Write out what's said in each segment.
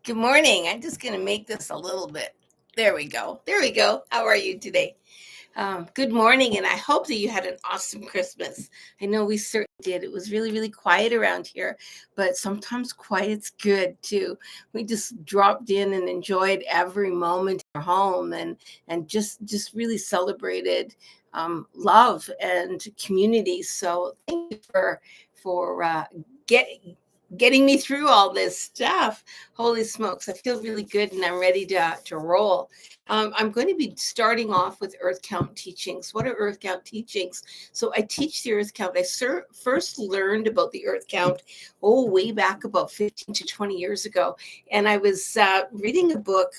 Good morning. I'm just going to make this a little bit. There we go. There we go. How are you today? Good morning, and I hope that you had an awesome Christmas. I know we certainly did. It was really, really quiet around here, but sometimes quiet's good too. We just dropped in and enjoyed every moment in our home, and just really celebrated love and community. So thank you for getting me through all this stuff. Holy smokes, I feel really good and I'm ready to roll. I'm going to be starting off with Earth Count teachings. What are Earth Count teachings? So I teach the Earth Count. I first learned about the Earth Count, way back about 15 to 20 years ago. And I was reading a book,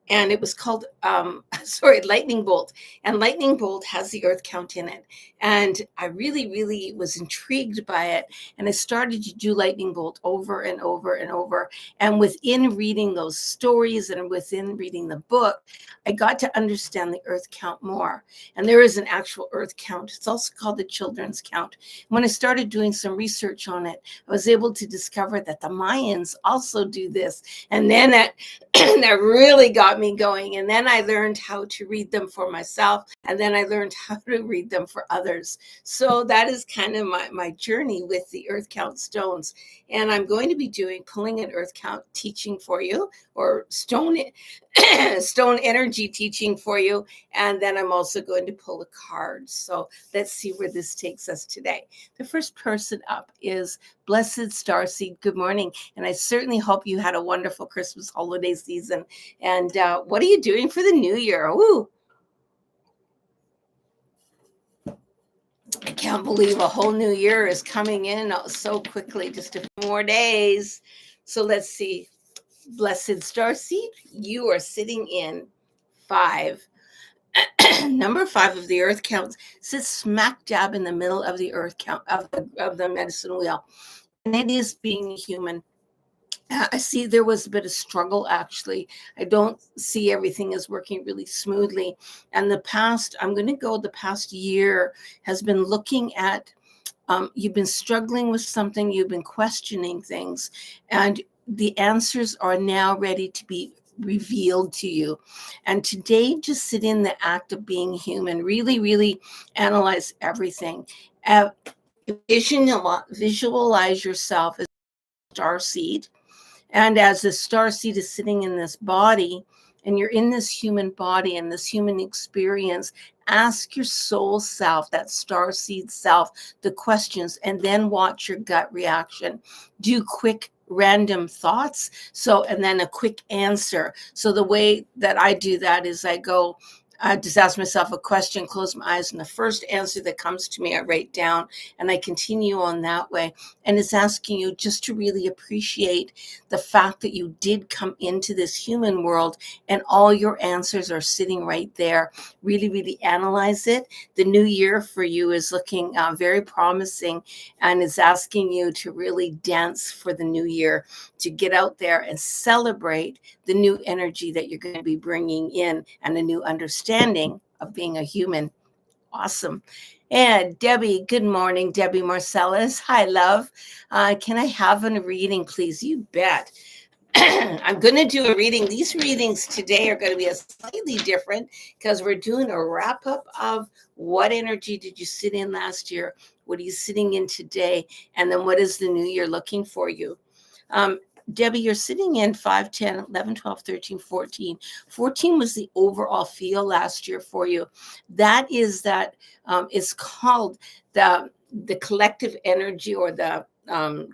and it was called Lightning Bolt. And Lightning Bolt has the Earth Count in it. And I really, really was intrigued by it. And I started to do Lightning Bolt over and over and over. And within reading those stories and within reading the book, I got to understand the Earth Count more. And there is an actual Earth Count. It's also called the Children's Count. When I started doing some research on it, I was able to discover that the Mayans also do this. And then that really got me going. And then I learned how to read them for myself. And then I learned how to read them for others. So that is kind of my journey with the Earth Count stones. And I'm going to be pulling an Earth Count teaching for you, or stone energy teaching for you. And then I'm also going to pull a card. So let's see where this takes us today. The first person up is Blessed Starseed. Good morning. And I certainly hope you had a wonderful Christmas holiday season. And what are you doing for the new year? Woo! I can't believe a whole new year is coming in so quickly, just a few more days. So let's see. Blessed Starseed, you are sitting in 5. Number 5 of the Earth Count sits smack dab in the middle of the Earth Count of the medicine wheel. And it is being human. I see there was a bit of struggle, actually. I don't see everything is working really smoothly. And the past year has been looking at, you've been struggling with something, you've been questioning things, and the answers are now ready to be revealed to you. And today, just sit in the act of being human, really, really analyze everything. Visualize yourself as a star seed. And as the star seed is sitting in this body, and you're in this human body and this human experience, ask your soul self, that star seed self, the questions, and then watch your gut reaction. Do quick random thoughts. And then a quick answer. So the way that I do that is I just ask myself a question, close my eyes, and the first answer that comes to me, I write down, and I continue on that way. And it's asking you just to really appreciate the fact that you did come into this human world and all your answers are sitting right there. Really, really analyze it. The new year for you is looking very promising, and is asking you to really dance for the new year, to get out there and celebrate the new energy that you're going to be bringing in, and a new understanding of being a human. Awesome. And Debbie, good morning, Debbie Marcellus. Hi, love. Can I have a reading, please? You bet. I'm going to do a reading. These readings today are going to be a slightly different, because we're doing a wrap up of what energy did you sit in last year? What are you sitting in today? And then what is the new year looking for you? Debbie, you're sitting in 5, 10, 11, 12, 13, 14. 14 was the overall feel last year for you. That is it's called the collective energy, or the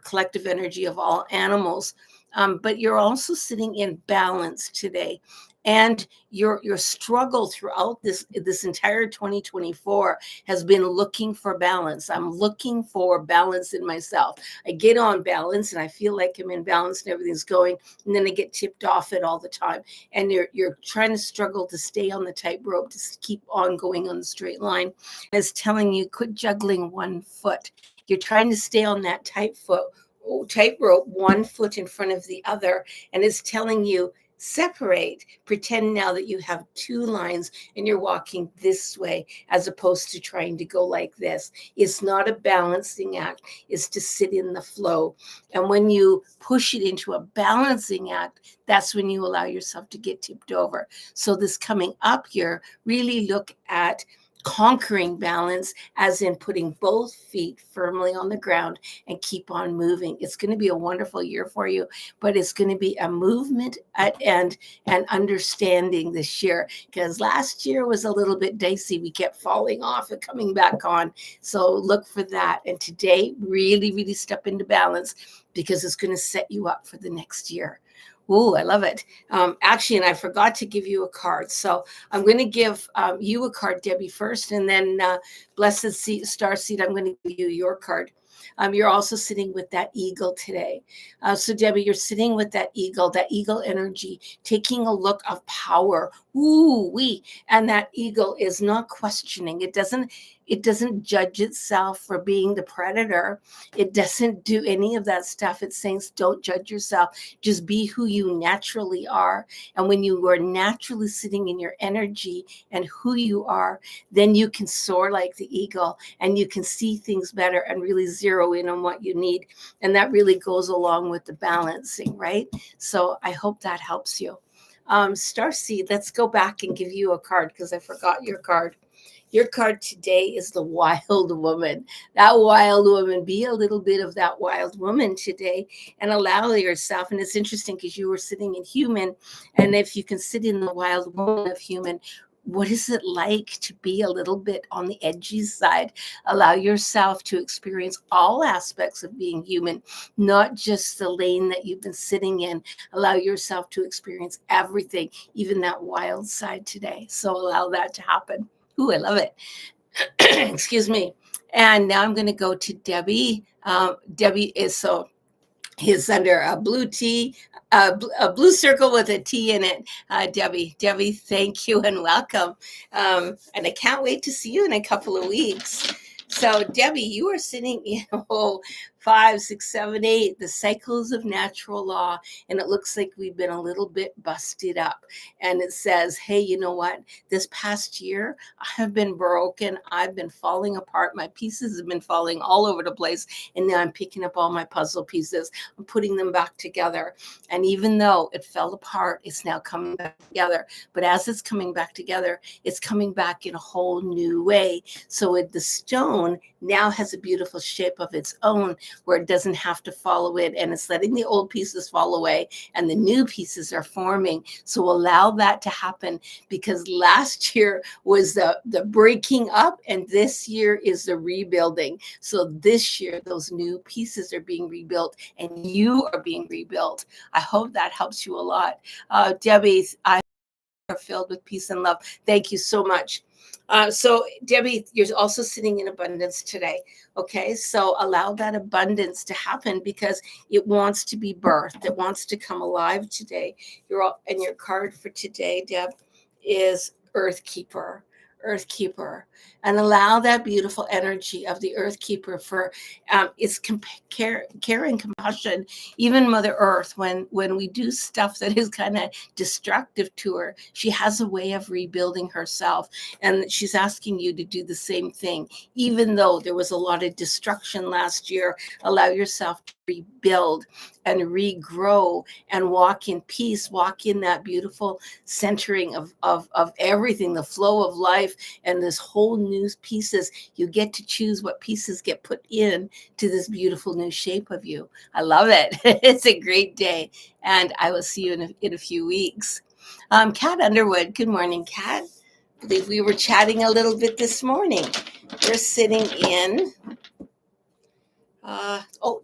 collective energy of all animals. But you're also sitting in balance today. And your struggle throughout this entire 2024 has been looking for balance. I'm looking for balance in myself. I get on balance and I feel like I'm in balance and everything's going, and then I get tipped off it all the time. And you're trying to struggle to stay on the tightrope, to keep on going on the straight line. And it's telling you, quit juggling one foot. You're trying to stay on that tightrope, one foot in front of the other, and it's telling you, separate. Pretend now that you have two lines and you're walking this way as opposed to trying to go like this. It's not a balancing act, it's to sit in the flow. And when you push it into a balancing act, that's when you allow yourself to get tipped over. So this coming up here, really look at conquering balance, as in putting both feet firmly on the ground and keep on moving. It's going to be a wonderful year for you, but it's going to be a movement and understanding this year, because last year was a little bit dicey. We kept falling off and coming back on. So look for that. And today, really, really step into balance, because it's going to set you up for the next year. Oh, I love it. Actually, and I forgot to give you a card. So I'm going to give you a card, Debbie, first, and then Blessed Star Seed, I'm going to give you your card. You're also sitting with that eagle today. So Debbie, you're sitting with that eagle energy, taking a look of power. Ooh, and that eagle is not questioning. It doesn't judge itself for being the predator. It doesn't do any of that stuff. It's saying, don't judge yourself. Just be who you naturally are. And when you are naturally sitting in your energy and who you are, then you can soar like the eagle and you can see things better and really zero in on what you need. And that really goes along with the balancing, right? So I hope that helps you. Starseed, let's go back and give you a card, because I forgot your card. Your card today is the wild woman. That wild woman, be a little bit of that wild woman today and allow yourself. And it's interesting because you were sitting in human. And if you can sit in the wild woman of human, what is it like to be a little bit on the edgy side? Allow yourself to experience all aspects of being human, not just the lane that you've been sitting in. Allow yourself to experience everything, even that wild side today. So allow that to happen. Ooh, I love it. Excuse me. And now I'm going to go to Debbie. Debbie is under a blue T, a blue circle with a T in it. Debbie, thank you and welcome. And I can't wait to see you in a couple of weeks. So Debbie, you are sitting in 5, 6, 7, 8, the cycles of natural law. And it looks like we've been a little bit busted up. And it says, hey, you know what? This past year, I have been broken. I've been falling apart. My pieces have been falling all over the place. And now I'm picking up all my puzzle pieces. I'm putting them back together. And even though it fell apart, it's now coming back together. But as it's coming back together, it's coming back in a whole new way. So the stone now has a beautiful shape of its own, where it doesn't have to follow it, and it's letting the old pieces fall away and the new pieces are forming. So allow that to happen, because last year was the breaking up and this year is the rebuilding. So this year those new pieces are being rebuilt and you are being rebuilt. I hope that helps you a lot. Debbie, I are filled with peace and love. Thank you so much. So Debbie, you're also sitting in abundance today. Okay, so allow that abundance to happen, because it wants to be birthed. It wants to come alive today. And your card for today, Deb, is Earth Keeper. And allow that beautiful energy of the Earth Keeper for its care and compassion. Even Mother Earth, when we do stuff that is kind of destructive to her, she has a way of rebuilding herself, and she's asking you to do the same thing. Even though there was a lot of destruction last year, allow yourself to rebuild and regrow and walk in peace, walk in that beautiful centering of everything, the flow of life, and this whole new pieces. You get to choose what pieces get put in to this beautiful new shape of you. I love it. It's a great day, and I will see you in a few weeks. Kat Underwood, good morning, Kat. I believe we were chatting a little bit this morning. We're sitting in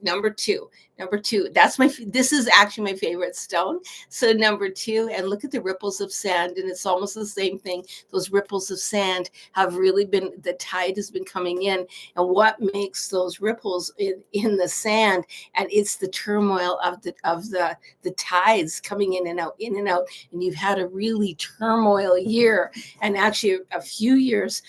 number two. This is actually my favorite stone. So number 2, and look at the ripples of sand, and it's almost the same thing. Those ripples of sand have really been, the tide has been coming in, and what makes those ripples in the sand, and it's the turmoil of the tides coming in and out, and you've had a really turmoil year, and actually a few years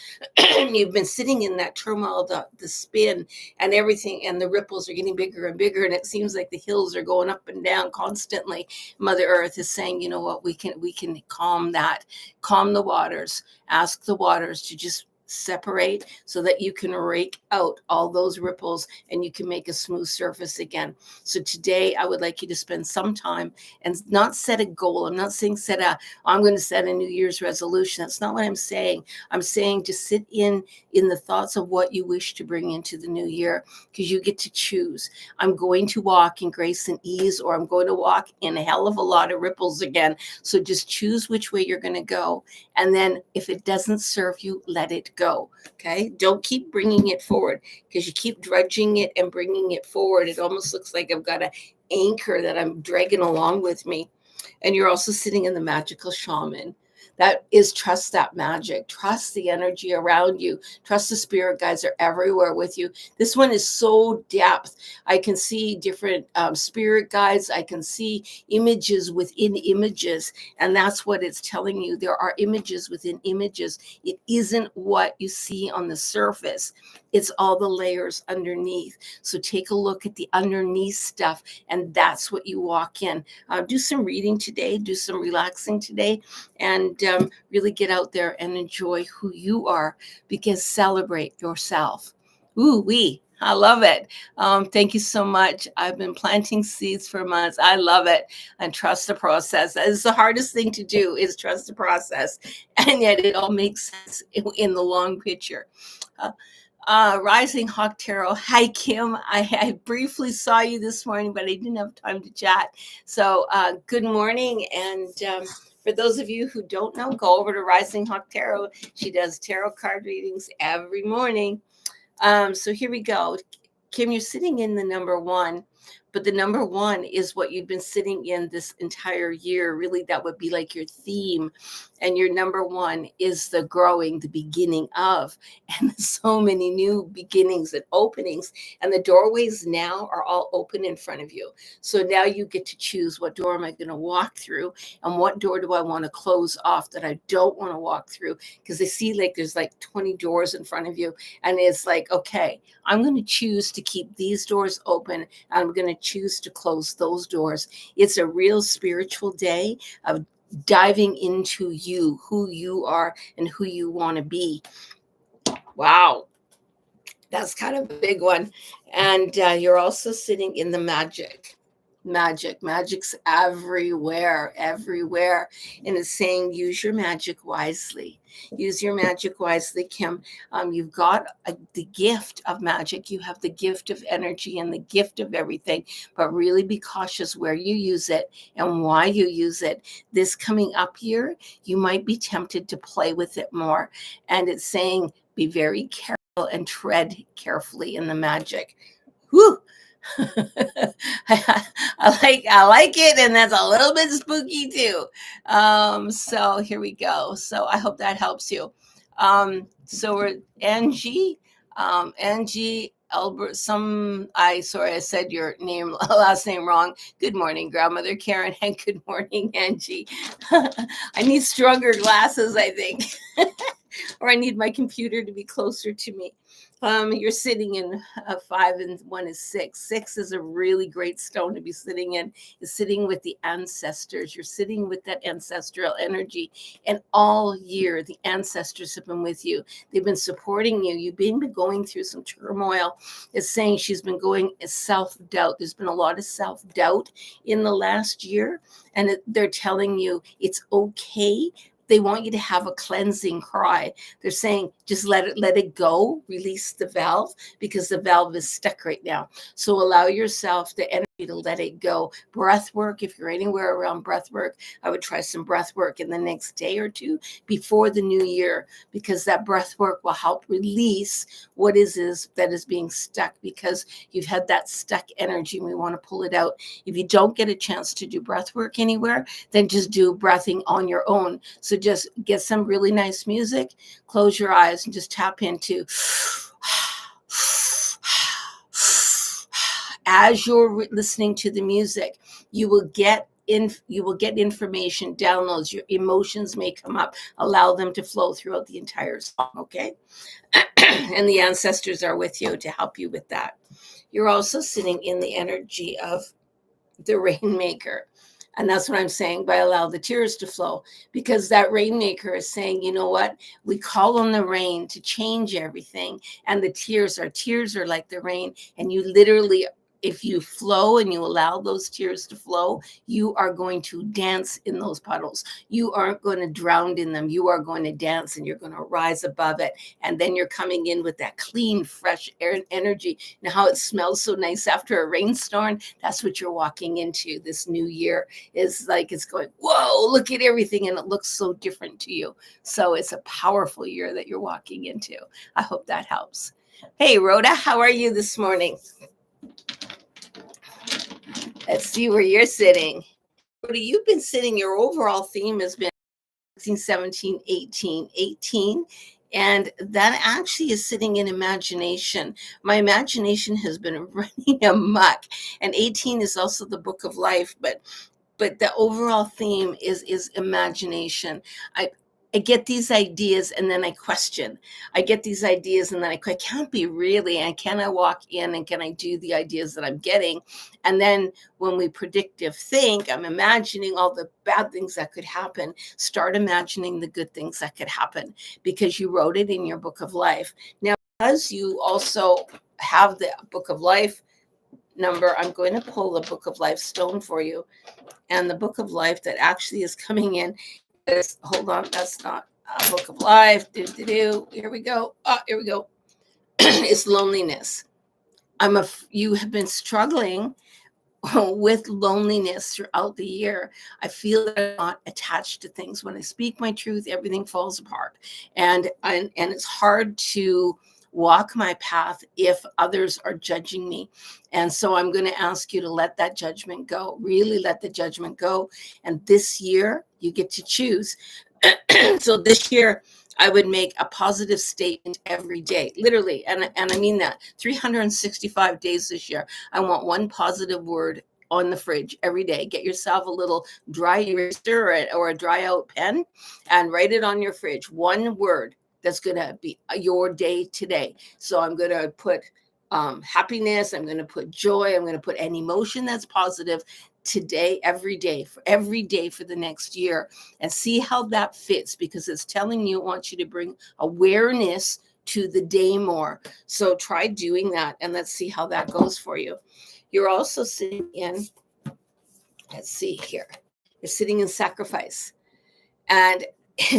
you've been sitting in that turmoil, the spin and everything, and the ripples are getting bigger bigger and bigger, and it seems like the hills are going up and down constantly. Mother Earth is saying, you know what, we can calm the waters, ask the waters to just separate so that you can rake out all those ripples and you can make a smooth surface again. So today I would like you to spend some time and not set a goal. I'm not saying I'm going to set a New Year's resolution. That's not what I'm saying. I'm saying just sit in the thoughts of what you wish to bring into the new year, because you get to choose. I'm going to walk in grace and ease, or I'm going to walk in a hell of a lot of ripples again. So just choose which way you're going to go. And then if it doesn't serve you, let it go. Okay. Don't keep bringing it forward, because you keep drudging it and bringing it forward. It almost looks like I've got an anchor that I'm dragging along with me. And you're also sitting in the magical shaman. That is, trust that magic, trust the energy around you, trust the spirit guides are everywhere with you. This one is so depth. I can see different spirit guides. I can see images within images. And that's what it's telling you. There are images within images. It isn't what you see on the surface. It's all the layers underneath. So take a look at the underneath stuff, and that's what you walk in. Do some reading today, do some relaxing today, and really get out there and enjoy who you are, because celebrate yourself. I love it. Thank you so much. I've been planting seeds for months. I love it. And trust the process. It's the hardest thing to do, is trust the process. And yet it all makes sense in the long picture. Rising Hawk Tarot. Hi, Kim. I briefly saw you this morning, but I didn't have time to chat. So good morning. And for those of you who don't know, go over to Rising Hawk Tarot. She does tarot card readings every morning. So here we go. Kim, you're sitting in the number one, but the number one is what you've been sitting in this entire year. Really, that would be like your theme. And your number one is the growing, the beginning of, and so many new beginnings and openings. And the doorways now are all open in front of you. So now you get to choose, what door am I going to walk through, and what door do I want to close off that I don't want to walk through? Because I see like there's like 20 doors in front of you. And it's like, okay, I'm going to choose to keep these doors open. I'm going to choose to close those doors. It's a real spiritual day of diving into you, who you are and who you want to be. Wow. That's kind of a big one. And you're also sitting in the magic's everywhere. And it's saying, use your magic wisely. Kim. You've got the gift of magic. You have the gift of energy and the gift of everything, but really be cautious where you use it and why you use it. This coming up year, you might be tempted to play with it more. And it's saying, be very careful and tread carefully in the magic. Whew. I like it, and that's a little bit spooky too. So here we go. So I hope that helps you. So we're Angie Albert. I said your last name wrong. Good morning, grandmother Karen, and good morning, Angie. I need stronger glasses, I think. Or I need my computer to be closer to me. You're sitting in 5 and 1 is 6. 6 is a really great stone to be sitting in. Is sitting with the ancestors. You're sitting with that ancestral energy. And all year, the ancestors have been with you. They've been supporting you. You've been going through some turmoil. It's saying she's been going self-doubt. There's been a lot of self-doubt in the last year. And they're telling you it's okay. They want you to have a cleansing cry. They're saying, just let it go, release the valve, because the valve is stuck right now. So allow yourself the energy to let it go. Breath work, if you're anywhere around breath work, I would try some breath work in the next day or two before the new year, because that breath work will help release what is that is being stuck, because you've had that stuck energy and we want to pull it out. If you don't get a chance to do breath work anywhere, then just do breathing on your own. So just get some really nice music, close your eyes, and just tap into. As you're listening to the music, you will get information, downloads. Your emotions may come up. Allow them to flow throughout the entire song, okay? And the ancestors are with you to help you with that. You're also sitting in the energy of the rainmaker. And that's what I'm saying by allow the tears to flow, because that rainmaker is saying, you know what? We call on the rain to change everything. And the tears are like the rain. And you literally, if you flow and you allow those tears to flow, you are going to dance in those puddles. You aren't going to drown in them. You are going to dance and you're going to rise above it. And then you're coming in with that clean, fresh air energy. Now, how it smells so nice after a rainstorm, that's what you're walking into this new year. Is like it's going, whoa, look at everything. And it looks so different to you. So it's a powerful year that you're walking into. I hope that helps. Hey, Rhoda, how are you this morning? Let's see where you're sitting. Rhoda, you've been sitting, your overall theme has been 16, 17, 18, 18. And that actually is sitting in imagination. My imagination has been running amok. And 18 is also the book of life, but the overall theme is imagination. I get these ideas and then I question. I get these ideas and then I can't be really, and can I walk in and can I do the ideas that I'm getting? And then when we predictive think, I'm imagining all the bad things that could happen. Start imagining the good things that could happen because you wrote it in your book of life. Now, because you also have the book of life number, I'm going to pull the book of life stone for you. And the book of life that actually is coming in is, hold on, that's not a book of life. Here we go. Here we go. It's loneliness. You have been struggling with loneliness throughout the year. I feel that I'm not attached to things. When I speak my truth, everything falls apart. And it's hard to walk my path if others are judging me. And so I'm going to ask you to let that judgment go, really let the judgment go. And this year you get to choose. So this year I would make a positive statement every day, literally. And I mean that 365 days this year. I want one positive word on the fridge every day. Get yourself a little dry eraser or a dry out pen and write it on your fridge. One word that's going to be your day today. So I'm going to put happiness. I'm going to put joy. I'm going to put an emotion that's positive today, every day for the next year, and see how that fits, because it's telling you it wants you to bring awareness to the day more. So try doing that and let's see how that goes for you. You're also sitting in, let's see here, you're sitting in sacrifice. And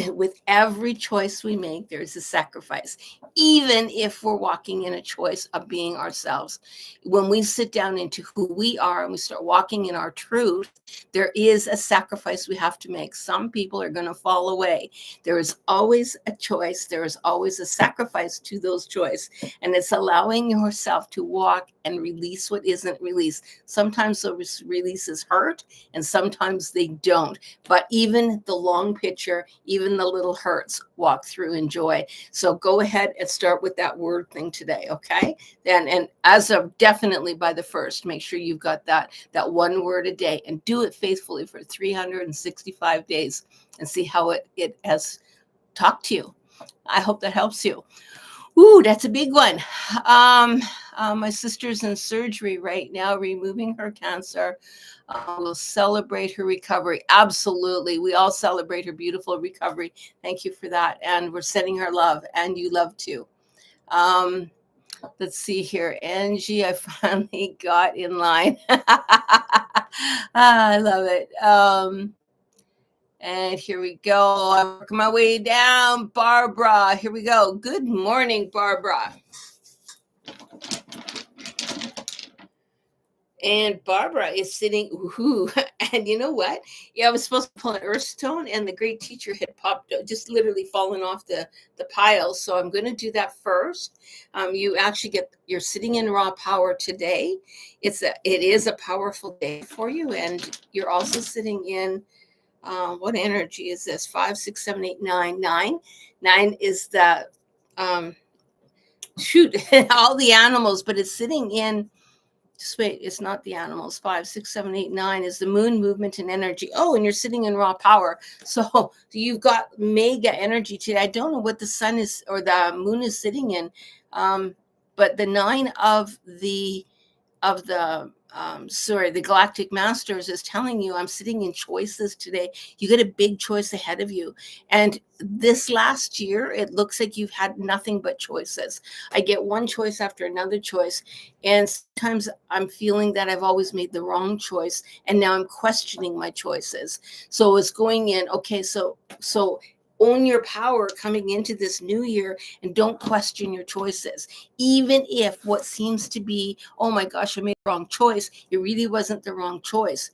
with every choice we make, there's a sacrifice, even if we're walking in a choice of being ourselves. When we sit down into who we are and we start walking in our truth, there is a sacrifice we have to make. Some people are going to fall away. There is always a choice. There is always a sacrifice to those choices. And it's allowing yourself to walk and release what isn't released. Sometimes those releases hurt and sometimes they don't. But even the long picture, even the little hurts, walk through in joy. So go ahead and start with that word thing today, okay? And as of definitely by the 1st, make sure you've got that one word a day and do it faithfully for 365 days and see how it has talked to you. I hope that helps you. Ooh, that's a big one. My sister's in surgery right now, removing her cancer. We'll celebrate her recovery. Absolutely. We all celebrate her beautiful recovery. Thank you for that. And we're sending her love, and you love too. Let's see here. Angie, I finally got in line. I love it. And here we go. I'm working my way down. Barbara, here we go. Good morning, Barbara. And Barbara is sitting, ooh, and you know what? Yeah, I was supposed to pull an earth stone, and the great teacher had popped, just literally fallen off the pile. So I'm going to do that first. You actually you're sitting in raw power today. It is a powerful day for you, and you're also sitting in, what energy is this? 5, 6, 7, 8, 9. 9 is the all the animals, but it's sitting in. Just wait, it's not the animals. 5, 6, 7, 8, 9 is the moon movement and energy. Oh, and you're sitting in raw power. So you've got mega energy today. I don't know what the sun is or the moon is sitting in, but the 9 of the the Galactic Masters is telling you, I'm sitting in choices today. You get a big choice ahead of you. And this last year, it looks like you've had nothing but choices. I get one choice after another choice. And sometimes I'm feeling that I've always made the wrong choice. And now I'm questioning my choices. So it's going in, okay, so own your power coming into this new year and don't question your choices. Even if what seems to be, oh my gosh, I made the wrong choice, it really wasn't the wrong choice.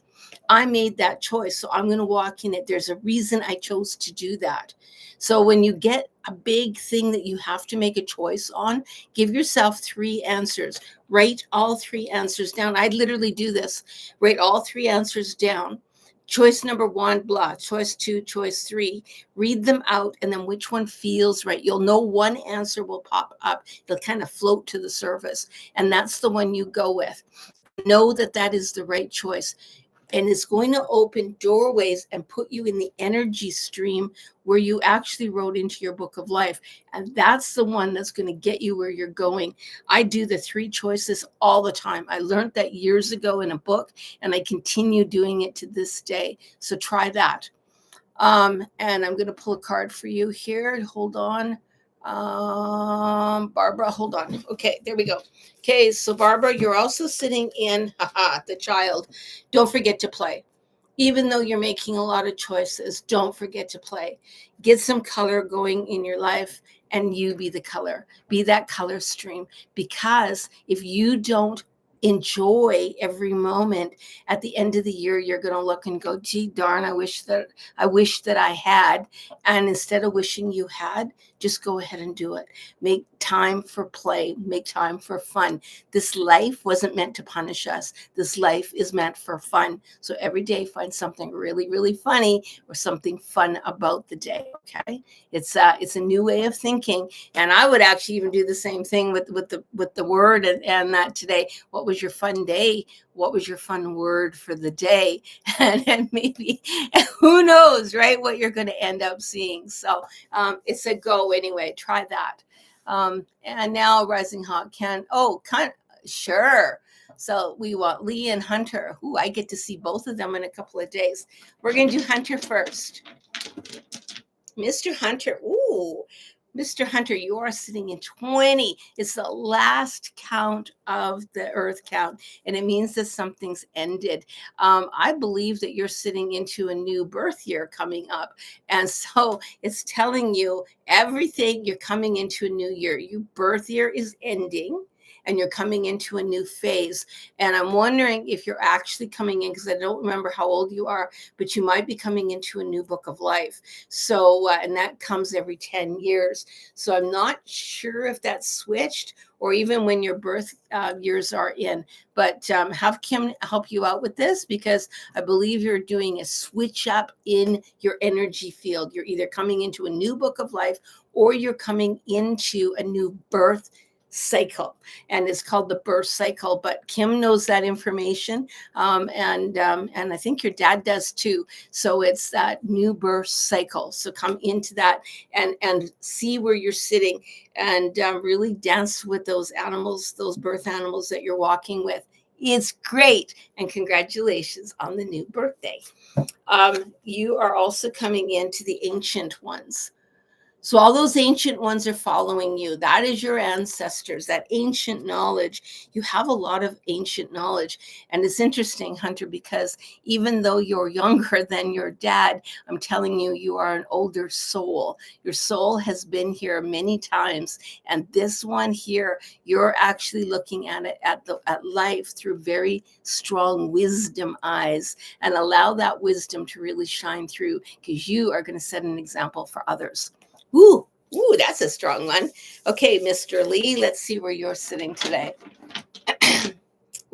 I made that choice, so I'm going to walk in it. There's a reason I chose to do that. So when you get a big thing that you have to make a choice on, give yourself 3 answers. Write all 3 answers down. I literally do this. Write all 3 answers down. Choice number 1, blah. Choice 2, choice 3. Read them out, and then which one feels right. You'll know one answer will pop up. It'll kind of float to the surface, and that's the one you go with. Know that that is the right choice. And it's going to open doorways and put you in the energy stream where you actually wrote into your book of life. And that's the one that's going to get you where you're going. I do the 3 choices all the time. I learned that years ago in a book, and I continue doing it to this day. So try that. And I'm going to pull a card for you here. Hold on. Barbara, hold on. Okay, there we go. Okay, so Barbara, you're also sitting in the child. Don't forget to play. Even though you're making a lot of choices, don't forget to play. Get some color going in your life, and you be the color. Be that color stream. Because if you don't enjoy every moment, at the end of the year, you're going to look and go, gee darn, I wish that I had. And instead of wishing you had, just go ahead and do it. Make time for play. Make time for fun. This life wasn't meant to punish us. This life is meant for fun. So every day, find something really, really funny or something fun about the day. Okay, it's a new way of thinking, and I would actually even do the same thing with the word and that today. What was your fun day? What was your fun word for the day? And maybe, who knows, right? What you're going to end up seeing. So it's a go anyway. Try that. And now Rising Hawk sure. So we want Lee and Hunter. Ooh, I get to see both of them in a couple of days. We're going to do Hunter first. Mr. Hunter. Ooh, Mr. Hunter, you are sitting in 20. It's the last count of the earth count, and it means that something's ended. I believe that you're sitting into a new birth year coming up. And so it's telling you everything, you're coming into a new year. Your birth year is ending, and you're coming into a new phase. And I'm wondering if you're actually coming in, because I don't remember how old you are, but you might be coming into a new book of life. So, and that comes every 10 years. So I'm not sure if that's switched or even when your birth years are in. But have Kim help you out with this, because I believe you're doing a switch up in your energy field. You're either coming into a new book of life or you're coming into a new birth cycle, and it's called the birth cycle. But Kim knows that information, and I think your dad does too. So it's that new birth cycle. So come into that and see where you're sitting, and really dance with those animals, those birth animals that you're walking with. It's great, and congratulations on the new birthday. You are also coming into the ancient ones. So all those ancient ones are following you. That is your ancestors, that ancient knowledge. You have a lot of ancient knowledge. And it's interesting, Hunter, because even though you're younger than your dad, I'm telling you, you are an older soul. Your soul has been here many times. And this one here, you're actually looking at it, at life through very strong wisdom eyes, and allow that wisdom to really shine through, because you are going to set an example for others. Ooh, that's a strong one. Okay, Mr. Lee, let's see where you're sitting today.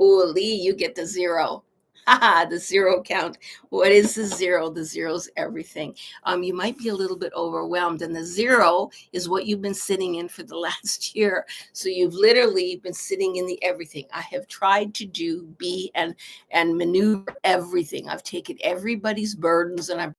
Ooh, Lee, you get the 0. The 0 count. What is the 0? The 0's everything. You might be a little bit overwhelmed, and the 0 is what you've been sitting in for the last year. So you've literally been sitting in the everything. I have tried to be and maneuver everything. I've taken everybody's burdens and I've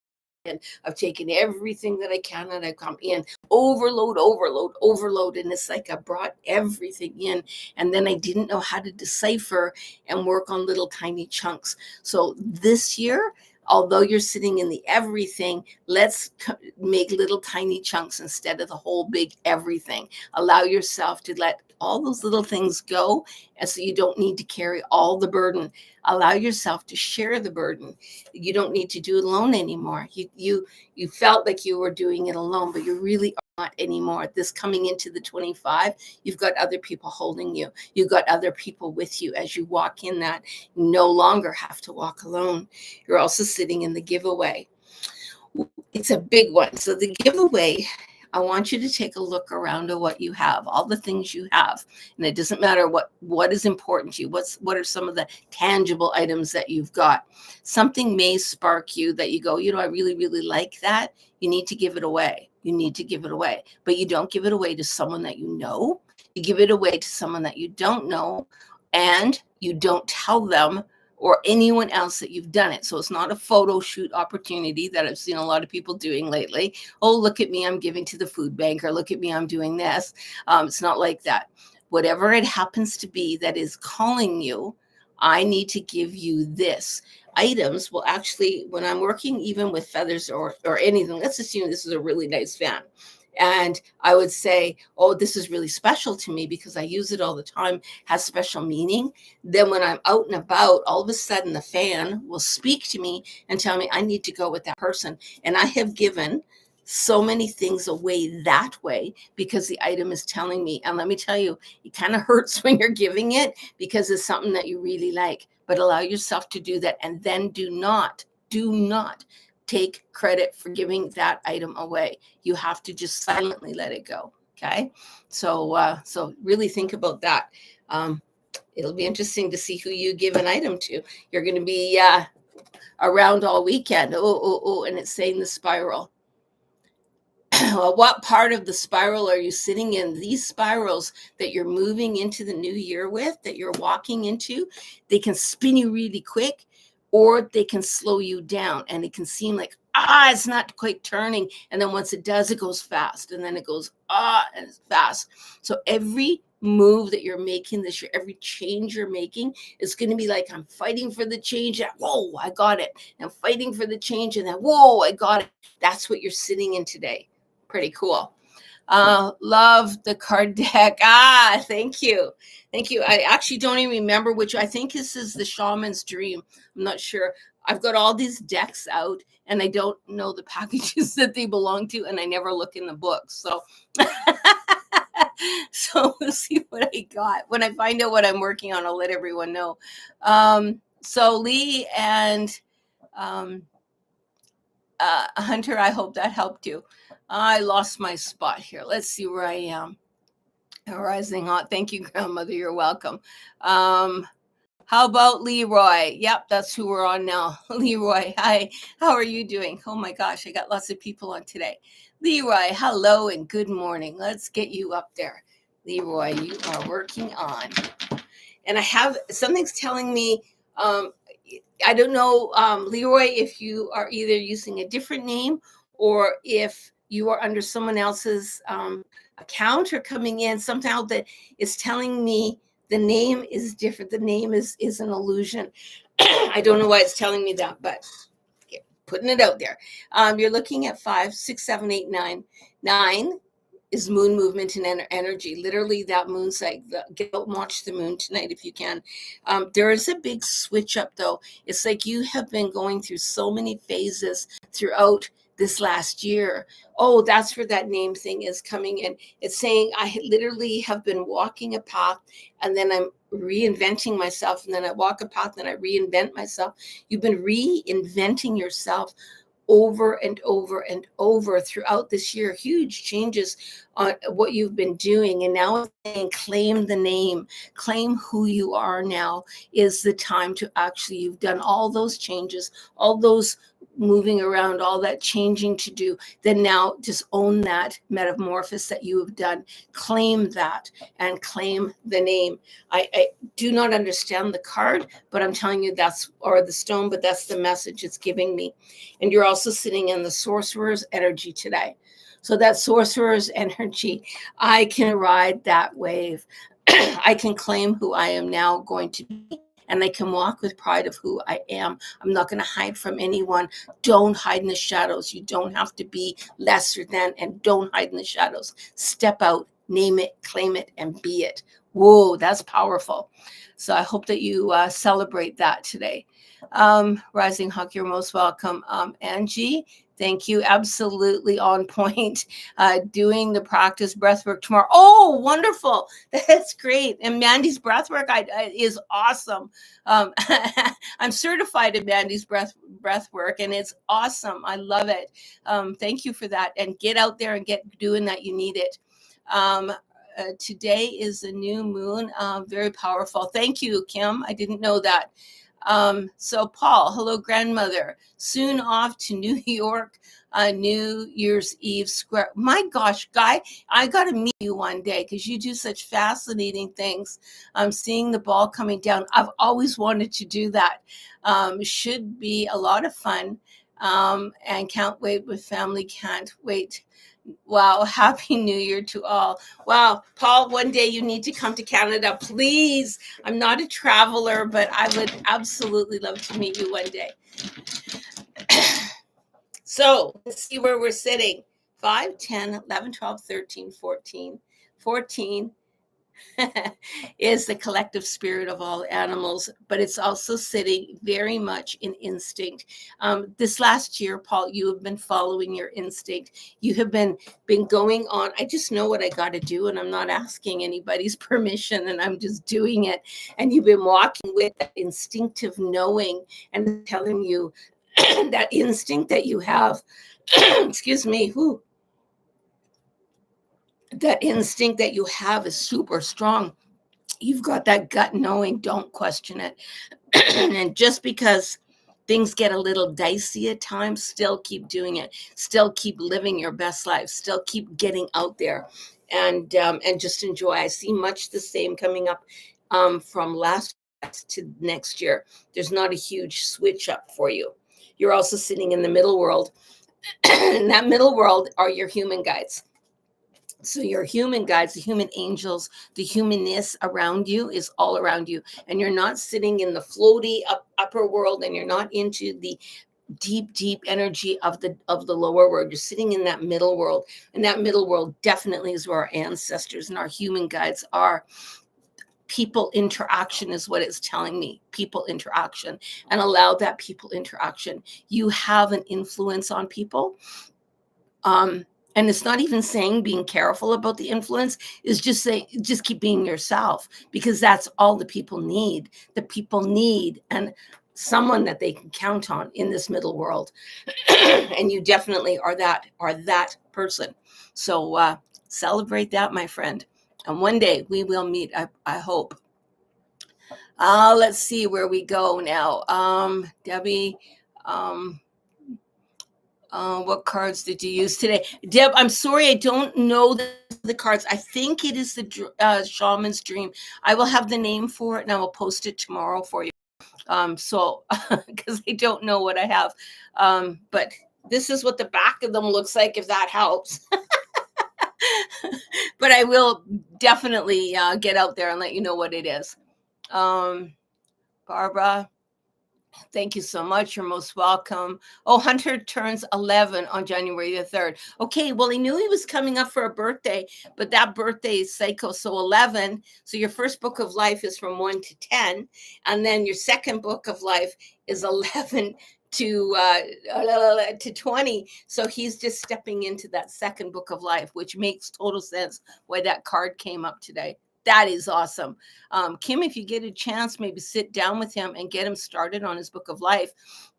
weekend. I've taken everything that I can and I've come in overload, overload, overload. And it's like I brought everything in and then I didn't know how to decipher and work on little tiny chunks. So this year, although you're sitting in the everything, let's make little tiny chunks instead of the whole big everything. Allow yourself to let all those little things go, and so you don't need to carry all the burden. Allow yourself to share the burden. You don't need to do it alone anymore. You felt like you were doing it alone, but you really are not anymore. This coming into the 25, you've got other people holding you. You've got other people with you as you walk in that. You no longer have to walk alone. You're also sitting in the giveaway. It's a big one. So the giveaway, I want you to take a look around at what you have, all the things you have. And it doesn't matter what is important to you. What are some of the tangible items that you've got? Something may spark you that you go, I really, really like that. You need to give it away. You need to give it away. But you don't give it away to someone that you know. You give it away to someone that you don't know. And you don't tell them or anyone else that you've done it. So it's not a photo shoot opportunity that I've seen a lot of people doing lately. Oh, look at me, I'm giving to the food bank, or look at me, I'm doing this. It's not like that. Whatever it happens to be that is calling you, I need to give you this. Items will actually, when I'm working even with feathers or anything, let's assume this is a really nice fan. And I would say, oh, this is really special to me because I use it all the time, has special meaning. Then when I'm out and about, all of a sudden the fan will speak to me and tell me I need to go with that person. And I have given so many things away that way because the item is telling me. And let me tell you, it kind of hurts when you're giving it because it's something that you really like. But allow yourself to do that. And then do not take credit for giving that item away. You have to just silently let it go. Okay. So really think about that. It'll be interesting to see who you give an item to. You're going to be around all weekend. And it's saying the spiral. Well, what part of the spiral are you sitting in? These spirals that you're moving into the new year with, that you're walking into, they can spin you really quick, or they can slow you down, and it can seem like, it's not quite turning. And then once it does, it goes fast, and then it goes, and it's fast. So every move that you're making this year, every change you're making is going to be like, I'm fighting for the change. And, whoa, I got it. And I'm fighting for the change. And then, whoa, I got it. That's what you're sitting in today. Pretty cool. Love the card deck. Thank you. Thank you. I actually don't even remember which. I think this is the Shaman's Dream. I'm not sure. I've got all these decks out and I don't know the packages that they belong to, and I never look in the books. So so we'll see what I got. When I find out what I'm working on, I'll let everyone know. So Lee and Hunter, I hope that helped you. I lost my spot here. Let's see where I am. Rising Hot. Thank you, Grandmother. You're welcome. How about Leroy? Yep, that's who we're on now. Leroy, hi. How are you doing? Oh my gosh, I got lots of people on today. Leroy, hello and good morning. Let's get you up there. Leroy, you are working on. And I have, something's telling me, I don't know, Leroy, if you are either using a different name or if you are under someone else's account or coming in somehow, that is telling me the name is different. The name is an illusion. I don't know why it's telling me that, but putting it out there. You're looking at 5, 6, 7, 8, 9. 9 is moon movement and energy. Literally that moon cycle. Get out and watch the moon tonight if you can. There is a big switch up though. It's like you have been going through so many phases throughout this last year. Oh, that's where that name thing is coming in. It's saying I literally have been walking a path and then I'm reinventing myself, and then I walk a path and I reinvent myself. You've been reinventing yourself over and over and over throughout this year. Huge changes on what you've been doing. And now it's saying claim the name, claim who you are. Now is the time to actually, you've done all those changes, all those moving around, all that changing to do. Then now just own that metamorphosis that you have done. Claim that and claim the name. I do not understand the card, but I'm telling you that's, or the stone, but that's the message it's giving me. And you're also sitting in the sorcerer's energy today. So that sorcerer's energy, I can ride that wave. I can claim who I am now going to be, and I can walk with pride of who I am. I'm not going to hide from anyone. Don't hide in the shadows. You don't have to be lesser than, and don't hide in the shadows. Step out, name it, claim it, and be it. Whoa, that's powerful. So I hope that you celebrate that today. Rising Hawk, you're most welcome. Angie, thank you. Absolutely on point. Doing the practice breathwork tomorrow. Oh, wonderful. That's great. And Mandy's breathwork is awesome. I'm certified in Mandy's breathwork, and it's awesome. I love it. Thank you for that. And get out there and get doing that. You need it. Today is a new moon. Very powerful. Thank you, Kim. I didn't know that. So Paul, hello, grandmother. Soon off to New York, New Year's Eve square. My gosh, Guy, I got to meet you one day because you do such fascinating things. Seeing the ball coming down. I've always wanted to do that. Should be a lot of fun. And can't wait with family. Can't wait. Wow. Happy New Year to all. Wow. Paul, one day you need to come to Canada, please. I'm not a traveler, but I would absolutely love to meet you one day. So let's see where we're sitting. 5, 10, 11, 12, 13, 14. 14 is the collective spirit of all animals, but it's also sitting very much in instinct. This last year, Paul, you have been following your instinct. You have been going on. I just know what I got to do, and I'm not asking anybody's permission, and I'm just doing it. And you've been walking with that instinctive knowing and telling you that instinct that you have. Excuse me. Whew. That instinct that you have is super strong. You've got that gut knowing, don't question it. And just because things get a little dicey at times, still keep doing it. Still keep living your best life. Still keep getting out there and just enjoy. I see much the same coming up from last to next year. There's not a huge switch up for you. You're also sitting in the middle world. And that middle world are your human guides. So your human guides, the human angels, the humanness around you is all around you. And you're not sitting in the floaty upper world, and you're not into the deep energy of the lower world. You're sitting in that middle world. And that middle world definitely is where our ancestors and our human guides are. People interaction is what it's telling me. People interaction. And allow that people interaction. You have an influence on people. And it's not even saying being careful about the influence, is just say, just keep being yourself, because that's all the people need. The people need and someone that they can count on in this middle world. And you definitely are that person. So celebrate that, my friend. And one day we will meet, I hope. Let's see where we go now. Debbie, what cards did you use today? Deb, I'm sorry, I don't know the cards. I think it is the Shaman's Dream. I will have the name for it, and I will post it tomorrow for you. So, because I don't know what I have. But this is what the back of them looks like, if that helps. But I will definitely get out there and let you know what it is. Barbara, thank you so much. You're most welcome. Oh, Hunter turns 11 on January the 3rd. Okay, well, he knew he was coming up for a birthday, but that birthday is Psycho. So 11. So your first book of life is from 1 to 10. And then your second book of life is 11 to 20. So he's just stepping into that second book of life, which makes total sense why that card came up today. That is awesome. Kim, if you get a chance, maybe sit down with him and get him started on his book of life,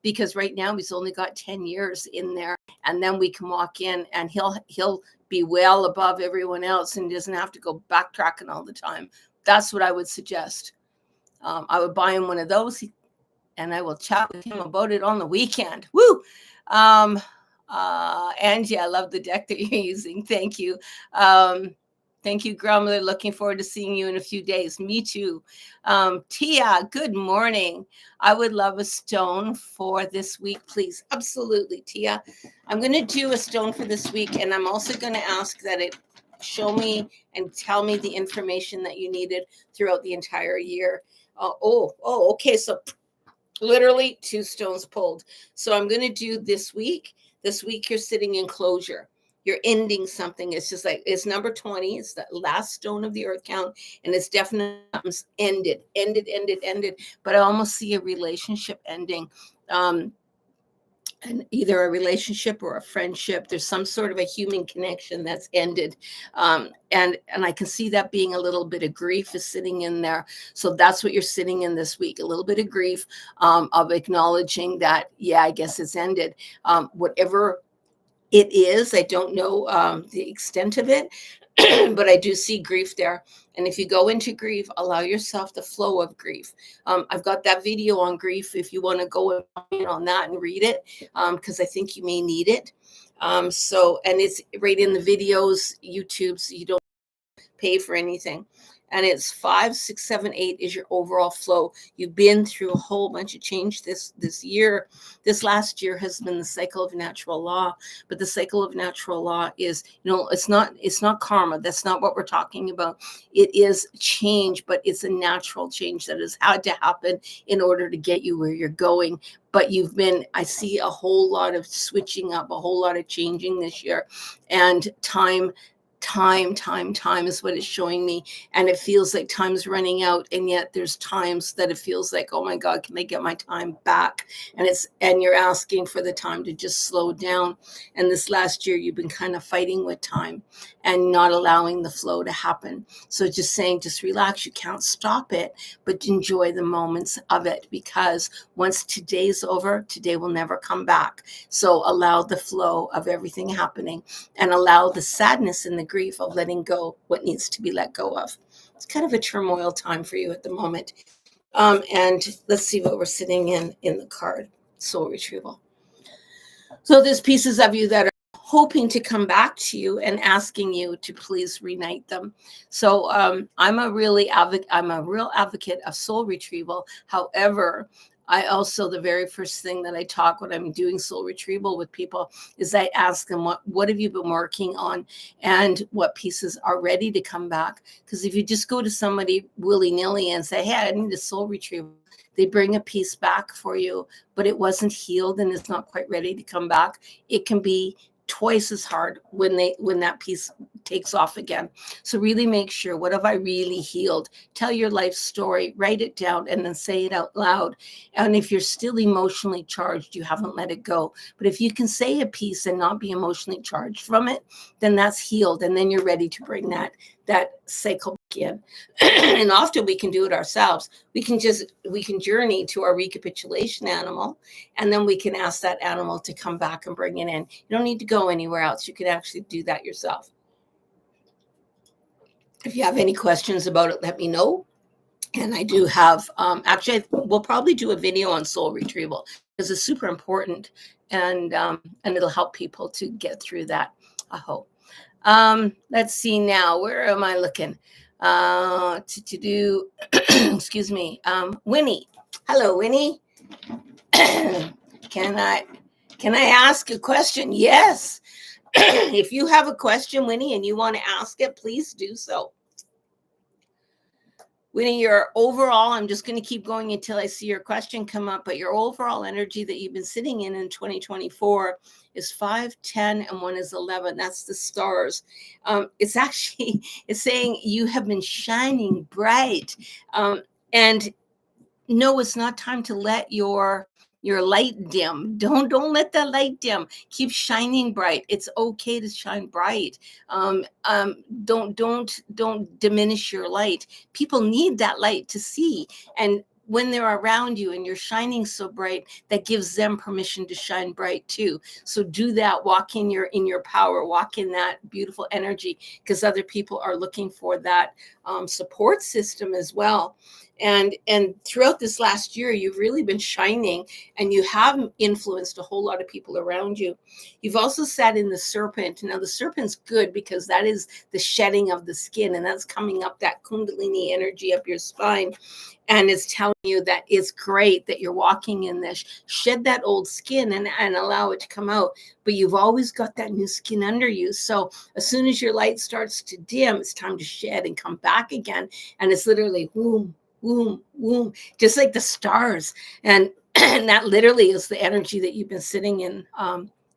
because right now he's only got 10 years in there. and then we can walk in, and he'll be well above everyone else and doesn't have to go backtracking all the time. That's what I would suggest. I would buy him one of those, and I will chat with him about it on the weekend. Woo! Angie, I love the deck that you're using. Thank you. Thank you, Grumler. Looking forward to seeing you in a few days. Me too. Tia, good morning. I would love a stone for this week, please. Absolutely, Tia. I'm going to do a stone for this week, and I'm also going to ask that it show me and tell me the information that you needed throughout the entire year. Okay. So literally 2 stones pulled. So I'm going to do this week. This week you're sitting in closure. You're ending something. It's just like, it's number 20. It's the last stone of the earth count. And it's definitely ended. But I almost see a relationship ending. And either a relationship or a friendship, there's some sort of a human connection that's ended. And I can see that being a little bit of grief is sitting in there. So that's what you're sitting in this week, a little bit of grief, of acknowledging that, yeah, I guess it's ended. Whatever it is, I don't know the extent of it, but I do see grief there. And if you go into grief, allow yourself the flow of grief. I've got that video on grief if you want to go in on that and read it, because I think you may need it. And it's right in the videos, YouTube, so you don't pay for anything. And it's 5, 6, 7, 8 is your overall flow. You've been through a whole bunch of change this year. This last year has been the cycle of natural law, but the cycle of natural law is, it's not karma. That's not what we're talking about. It is change, but it's a natural change that has had to happen in order to get you where you're going. But I see a whole lot of switching up, a whole lot of changing this year, and time is what it's showing me. And it feels like time's running out, and yet there's times that it feels like, oh my God, can I get my time back? And you're asking for the time to just slow down. And this last year you've been kind of fighting with time and not allowing the flow to happen. So just saying, just relax. You can't stop it, but enjoy the moments of it, because once today's over, today will never come back. So allow the flow of everything happening, and allow the sadness and the grief of letting go what needs to be let go of. It's kind of a turmoil time for you at the moment. And let's see what we're sitting in the card, soul retrieval. So there's pieces of you that are hoping to come back to you and asking you to please reunite them. So I'm a real advocate of soul retrieval. However, I also, the very first thing that I talk when I'm doing soul retrieval with people is I ask them, what have you been working on, and what pieces are ready to come back? Because if you just go to somebody willy-nilly and say, hey, I need a soul retrieval, they bring a piece back for you, but it wasn't healed and it's not quite ready to come back. It can be twice as hard when that piece takes off again. So really make sure, what have I really healed? Tell your life story, write it down, and then say it out loud. And if you're still emotionally charged, you haven't let it go. But if you can say a piece and not be emotionally charged from it, then that's healed. And then you're ready to bring that cycle back in. And often we can do it ourselves. We can journey to our recapitulation animal, and then we can ask that animal to come back and bring it in. You don't need to go anywhere else. You can actually do that yourself. If you have any questions about it, let me know. And I do have, actually, we'll probably do a video on soul retrieval, because it's super important, and it'll help people to get through that, I hope. Let's see now. Where am I looking? To do, excuse me, Winnie. Hello, Winnie. Can I ask a question? Yes. If you have a question, Winnie, and you want to ask it, please do so. Winnie, your overall, I'm just going to keep going until I see your question come up, but your overall energy that you've been sitting in 2024 is 5, 10, and 1 is 11. That's the stars. It's saying you have been shining bright. And no, it's not time to let your light dim. Don't let that light dim. Keep shining bright. It's okay to shine bright. Don't diminish your light. People need that light to see. And when they're around you and you're shining so bright, that gives them permission to shine bright too. So do that, walk in your power, walk in that beautiful energy, because other people are looking for that support system as well. And throughout this last year, you've really been shining, and you have influenced a whole lot of people around you. You've also sat in the serpent. Now the serpent's good because that is the shedding of the skin, and that's coming up that kundalini energy up your spine. And it's telling you that it's great that you're walking in this. Shed that old skin and allow it to come out. But you've always got that new skin under you. So as soon as your light starts to dim, it's time to shed and come back again. And it's literally whoom, whoom, whoom, just like the stars. And that literally is the energy that you've been sitting in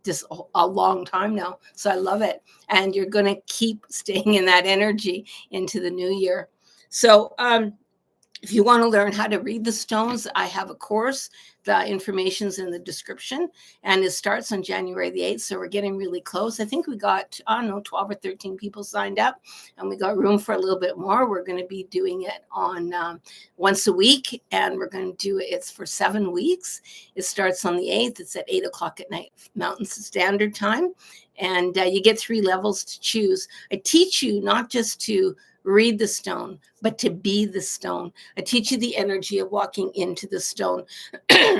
just a long time now. So I love it. And you're going to keep staying in that energy into the new year. So if you want to learn how to read the stones, I have a course. The information's in the description, and it starts on January the 8th. So we're getting really close. I think we got, 12 or 13 people signed up, and we got room for a little bit more. We're going to be doing it on once a week, and we're going to do it. It's for 7 weeks. It starts on the 8th. It's at 8 o'clock at night, Mountain Standard Time. And you get 3 levels to choose. I teach you not just to read the stone, but to be the stone. I teach you the energy of walking into the stone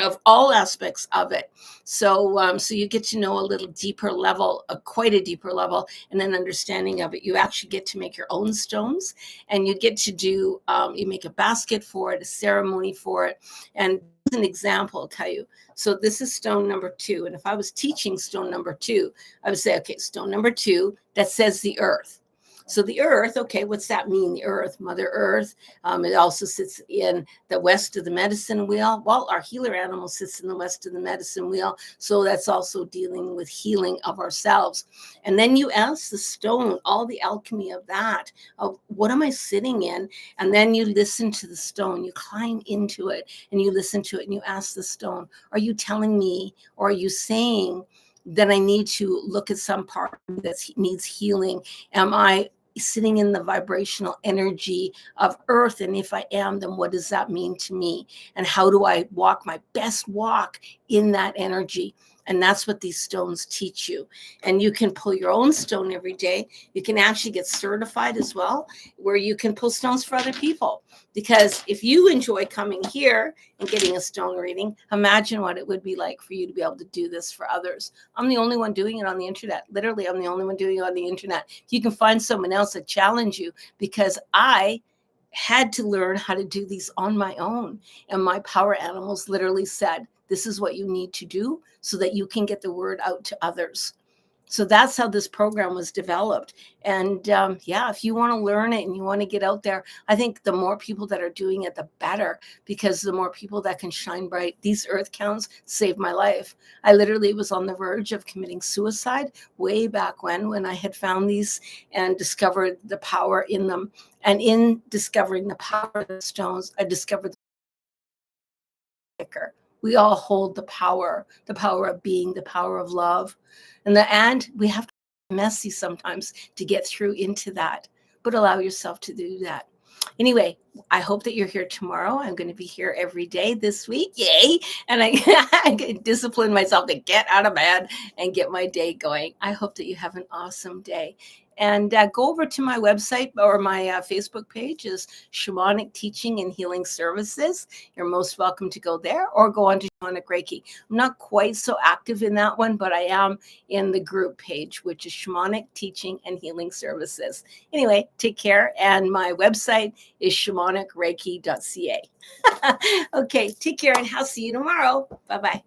of all aspects of it. So you get to know a little deeper level, quite a deeper level, and an understanding of it. You actually get to make your own stones, and you get to do, you make a basket for it, a ceremony for it. And as an example, I'll tell you. So this is stone number 2. And if I was teaching stone number 2, I would say, okay, stone number 2, that says the earth. So the earth, okay, what's that mean? The earth, Mother Earth. It also sits in the west of the medicine wheel. Well, our healer animal sits in the west of the medicine wheel. So that's also dealing with healing of ourselves. And then you ask the stone, all the alchemy of that, of what am I sitting in? And then you listen to the stone, you climb into it and you listen to it and you ask the stone, are you telling me, or are you saying that I need to look at some part that needs healing? Am I sitting in the vibrational energy of earth? And if I am, then what does that mean to me? And how do I walk my best walk in that energy? And that's what these stones teach you. And you can pull your own stone every day. You can actually get certified as well, where you can pull stones for other people. Because if you enjoy coming here and getting a stone reading, imagine what it would be like for you to be able to do this for others. I'm the only one doing it on the internet. Literally, I'm the only one doing it on the internet. You can find someone else that challenge you, because I had to learn how to do these on my own. And my power animals literally said, this is what you need to do so that you can get the word out to others. So that's how this program was developed. And if you want to learn it and you want to get out there, I think the more people that are doing it, the better, because the more people that can shine bright. These earth counts saved my life. I literally was on the verge of committing suicide way back when I had found these and discovered the power in them. And in discovering the power of the stones, I discovered the kicker. We all hold the power of being, the power of love. And we have to be messy sometimes to get through into that, but allow yourself to do that. Anyway, I hope that you're here tomorrow. I'm going to be here every day this week. Yay. And I can discipline myself to get out of bed and get my day going. I hope that you have an awesome day. And go over to my website, or my Facebook page is Shamanic Teaching and Healing Services. You're most welcome to go there, or go on to Shamanic Reiki. I'm not quite so active in that one, but I am in the group page, which is Shamanic Teaching and Healing Services. Anyway, take care. And my website is shamanicreiki.ca. Okay, take care, and I'll see you tomorrow. Bye-bye.